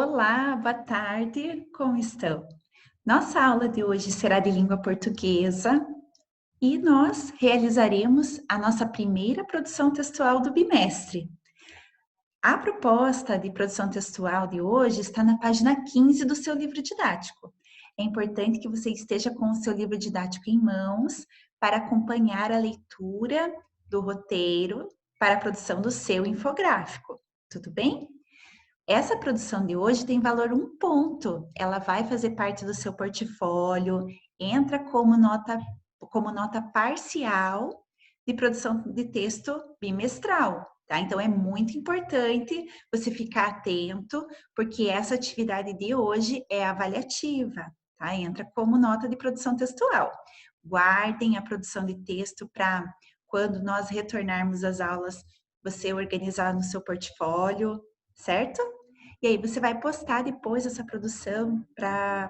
Olá, boa tarde, como estão? Nossa aula de hoje será de língua portuguesa e nós realizaremos a nossa primeira produção textual do bimestre. A proposta de produção textual de hoje está na página 15 do seu livro didático. É importante que você esteja com o seu livro didático em mãos para acompanhar a leitura do roteiro para a produção do seu infográfico. Tudo bem? Essa produção de hoje tem valor 1 ponto. Ela vai fazer parte do seu portfólio, entra como nota parcial de produção de texto bimestral, tá? Então é muito importante você ficar atento, porque essa atividade de hoje é avaliativa, tá? Entra como nota de produção textual. Guardem a produção de texto para quando nós retornarmos às aulas, você organizar no seu portfólio, certo? E aí você vai postar depois essa produção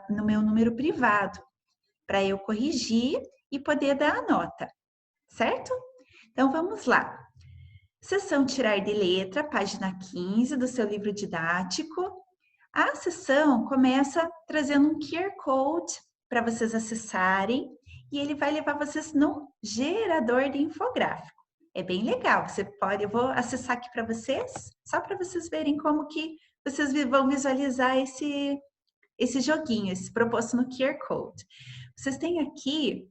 no meu número privado, para eu corrigir e poder dar a nota, certo? Então vamos lá. Seção Tirar de Letra, página 15 do seu livro didático. A sessão começa trazendo um QR Code para vocês acessarem e ele vai levar vocês num gerador de infográfico. É bem legal, eu vou acessar aqui para vocês, só para vocês verem como que vocês vão visualizar esse joguinho, esse proposto no QR Code. Vocês têm aqui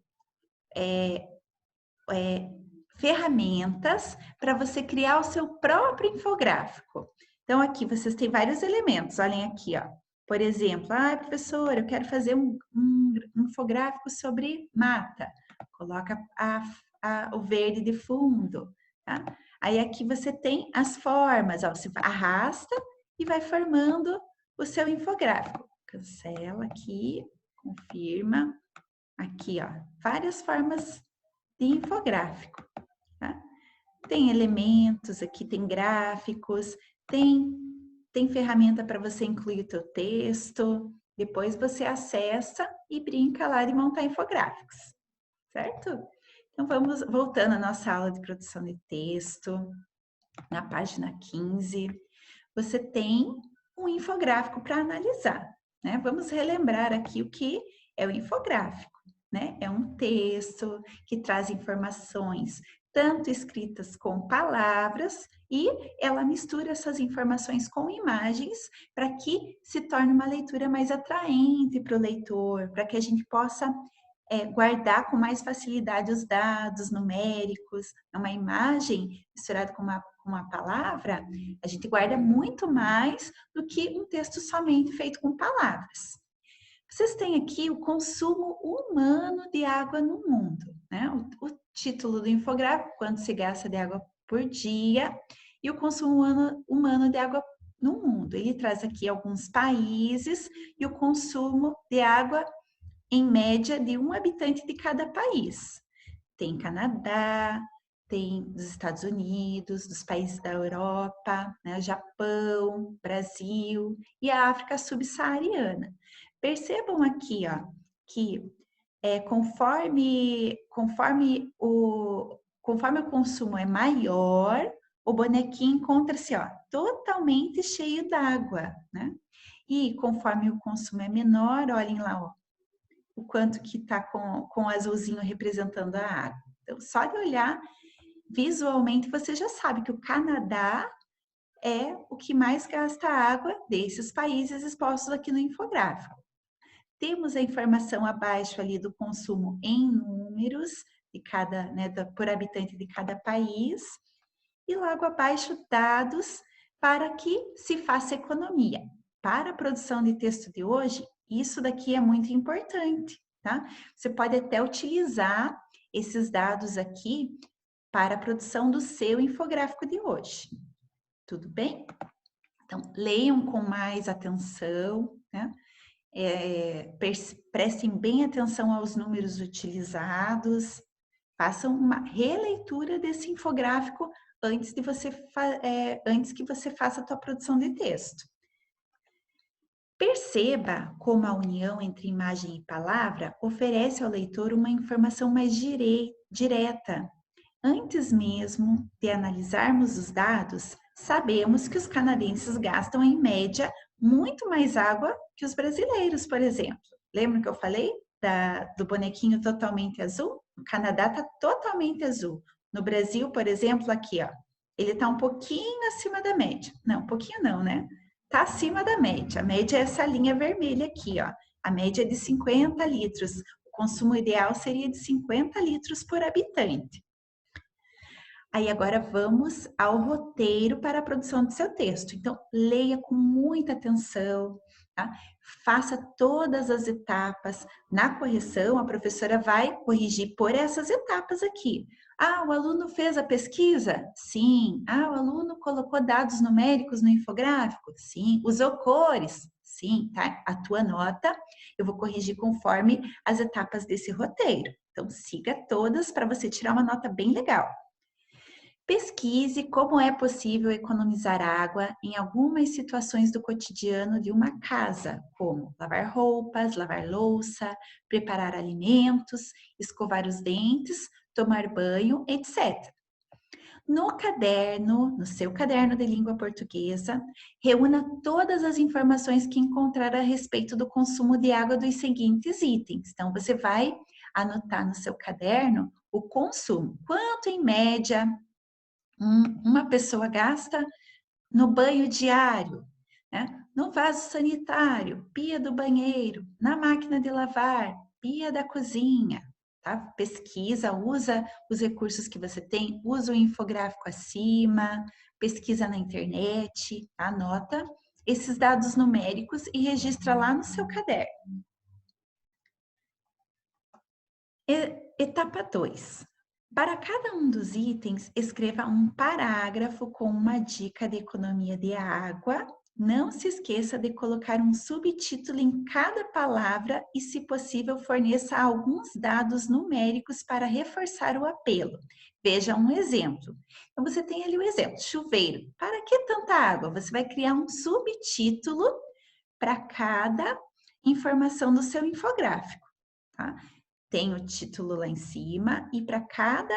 ferramentas para você criar o seu próprio infográfico. Então, aqui vocês têm vários elementos, olhem aqui, ó. Por exemplo, professora, eu quero fazer um infográfico sobre mata. Coloca o verde de fundo, tá? Aí aqui você tem as formas, ó, você arrasta e vai formando o seu infográfico. Cancela aqui, confirma. Aqui, ó, várias formas de infográfico, tá? Tem elementos aqui, tem gráficos, tem ferramenta para você incluir o teu texto. Depois você acessa e brinca lá de montar infográficos, certo? Então, vamos voltando à nossa aula de produção de texto, na página 15. Você tem um infográfico para analisar, né? Vamos relembrar aqui o que é o infográfico, né? É um texto que traz informações tanto escritas com palavras e ela mistura essas informações com imagens para que se torne uma leitura mais atraente para o leitor, para que a gente possa guardar com mais facilidade os dados numéricos. Uma imagem misturada com uma palavra, a gente guarda muito mais do que um texto somente feito com palavras. Vocês têm aqui o consumo humano de água no mundo, né? O título do infográfico, quanto se gasta de água por dia, e o consumo humano de água no mundo. Ele traz aqui alguns países e o consumo de água em média de um habitante de cada país. Tem Canadá, tem dos Estados Unidos, dos países da Europa, né, Japão, Brasil e a África subsaariana. Percebam aqui, ó, que conforme o consumo é maior, o bonequinho encontra-se, ó, totalmente cheio d'água, né? E conforme o consumo é menor, olhem lá, ó, o quanto que está com o azulzinho representando a água. Então, só de olhar visualmente, você já sabe que o Canadá é o que mais gasta água desses países expostos aqui no infográfico. Temos a informação abaixo ali do consumo em números de cada, né, por habitante de cada país, e logo abaixo dados para que se faça economia. Para a produção de texto de hoje, isso daqui é muito importante, tá? Você pode até utilizar esses dados aqui para a produção do seu infográfico de hoje. Tudo bem? Então, leiam com mais atenção, né? Prestem bem atenção aos números utilizados, façam uma releitura desse infográfico antes que você faça a tua produção de texto. Perceba como a união entre imagem e palavra oferece ao leitor uma informação mais direta. Antes mesmo de analisarmos os dados, Sabemos que os canadenses gastam, em média, muito mais água que os brasileiros, por exemplo. Lembra que eu falei do bonequinho totalmente azul? O Canadá está totalmente azul. No Brasil, por exemplo, aqui, ó, ele está um pouquinho acima da média. Não, um pouquinho não, né? Está acima da média. A média é essa linha vermelha aqui, ó. A média é de 50 litros. O consumo ideal seria de 50 litros por habitante. Aí agora vamos ao roteiro para a produção do seu texto. Então, leia com muita atenção, tá? Faça todas as etapas. Na correção, a professora vai corrigir por essas etapas aqui. Ah, o aluno fez a pesquisa? Sim. Ah, o aluno colocou dados numéricos no infográfico? Sim. Usou cores? Sim, tá? A tua nota eu vou corrigir conforme as etapas desse roteiro. Então, siga todas para você tirar uma nota bem legal. Pesquise como é possível economizar água em algumas situações do cotidiano de uma casa, como lavar roupas, lavar louça, preparar alimentos, escovar os dentes, tomar banho, etc. No seu caderno de língua portuguesa, reúna todas as informações que encontrar a respeito do consumo de água dos seguintes itens. Então, você vai anotar no seu caderno o consumo. Quanto, em média, uma pessoa gasta no banho diário, né? No vaso sanitário, pia do banheiro, na máquina de lavar, pia da cozinha, tá? Pesquisa, usa os recursos que você tem, usa o infográfico acima, pesquisa na internet, anota esses dados numéricos e registra lá no seu caderno. Etapa 2. Para cada um dos itens, escreva um parágrafo com uma dica de economia de água. Não se esqueça de colocar um subtítulo em cada palavra e, se possível, forneça alguns dados numéricos para reforçar o apelo. Veja um exemplo. Então, você tem ali o exemplo, chuveiro. Para que tanta água? Você vai criar um subtítulo para cada informação do seu infográfico, tá? Tem o título lá em cima e para cada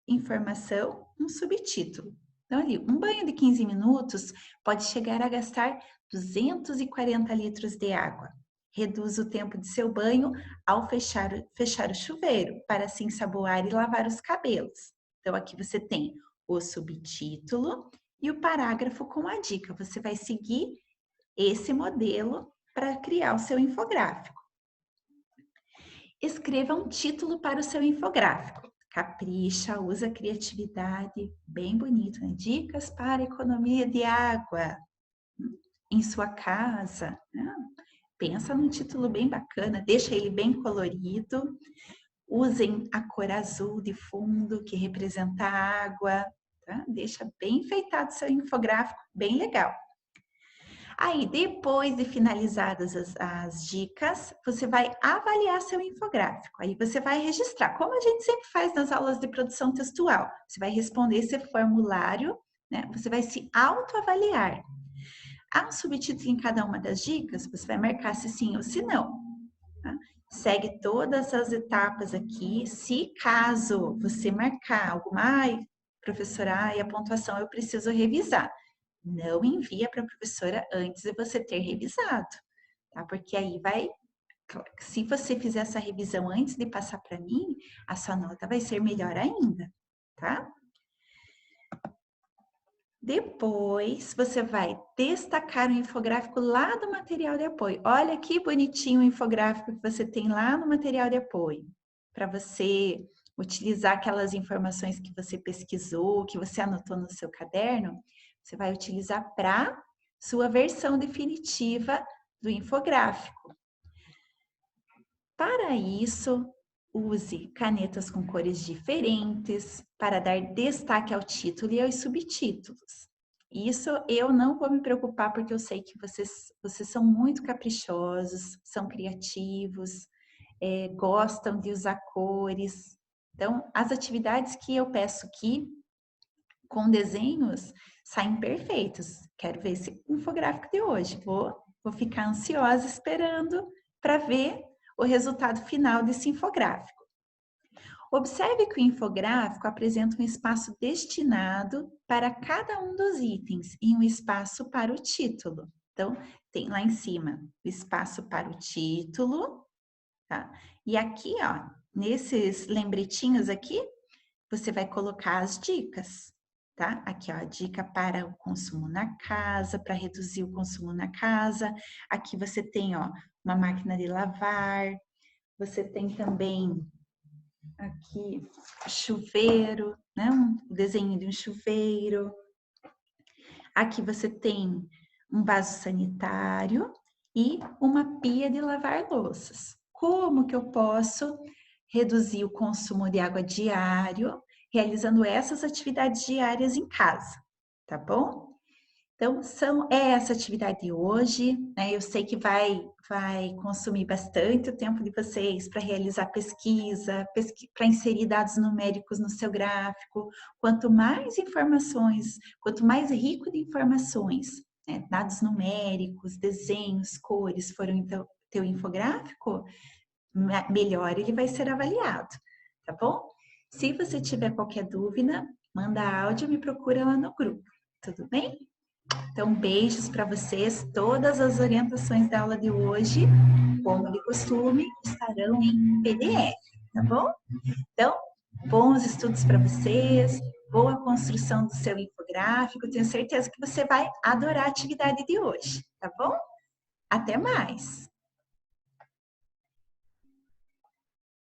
informação um subtítulo. Então, ali, um banho de 15 minutos pode chegar a gastar 240 litros de água. Reduz o tempo de seu banho ao fechar o chuveiro, para assim ensaboar e lavar os cabelos. Então, aqui você tem o subtítulo e o parágrafo com a dica. Você vai seguir esse modelo para criar o seu infográfico. Escreva um título para o seu infográfico. Capricha, usa criatividade, bem bonito, né? Dicas para economia de água em sua casa. Né? Pensa num título bem bacana, deixa ele bem colorido. Usem a cor azul de fundo, que representa a água. Tá? Deixa bem enfeitado seu infográfico, bem legal. Aí, depois de finalizadas as dicas, você vai avaliar seu infográfico. Aí você vai registrar, como a gente sempre faz nas aulas de produção textual. Você vai responder esse formulário, né? Você vai se autoavaliar. Há um subtítulo em cada uma das dicas, você vai marcar se sim ou se não. Tá? Segue todas as etapas aqui. Se caso você marcar alguma, professora, a pontuação eu preciso revisar. Não envia para a professora antes de você ter revisado, tá? Porque aí se você fizer essa revisão antes de passar para mim, a sua nota vai ser melhor ainda, tá? Depois, você vai destacar o infográfico lá do material de apoio. Olha que bonitinho o infográfico que você tem lá no material de apoio, para você utilizar aquelas informações que você pesquisou, que você anotou no seu caderno. Você vai utilizar para sua versão definitiva do infográfico. Para isso, use canetas com cores diferentes para dar destaque ao título e aos subtítulos. Isso eu não vou me preocupar porque eu sei que vocês são muito caprichosos, são criativos, gostam de usar cores. Então, as atividades que eu peço aqui com desenhos saem perfeitos. Quero ver esse infográfico de hoje. Vou ficar ansiosa esperando para ver o resultado final desse infográfico. Observe que o infográfico apresenta um espaço destinado para cada um dos itens e um espaço para o título. Então, tem lá em cima o espaço para o título, tá? E aqui, ó, nesses lembretinhos aqui, você vai colocar as dicas, tá? Aqui, ó, a dica para o consumo na casa, para reduzir o consumo na casa. Aqui você tem, ó, uma máquina de lavar. Você tem também aqui chuveiro, né? Um desenho de um chuveiro. Aqui você tem um vaso sanitário e uma pia de lavar louças. Como que eu posso reduzir o consumo de água diário realizando essas atividades diárias em casa, tá bom? Então, é essa atividade de hoje, né? Eu sei que vai consumir bastante o tempo de vocês para realizar pesquisa, para inserir dados numéricos no seu gráfico. Quanto mais informações, quanto mais rico de informações, né? Dados numéricos, desenhos, cores foram então teu infográfico, melhor ele vai ser avaliado, tá bom? Se você tiver qualquer dúvida, manda áudio, me procura lá no grupo, tudo bem? Então, beijos para vocês. Todas as orientações da aula de hoje, como de costume, estarão em PDF, tá bom? Então, bons estudos para vocês, boa construção do seu infográfico. Tenho certeza que você vai adorar a atividade de hoje, tá bom? Até mais!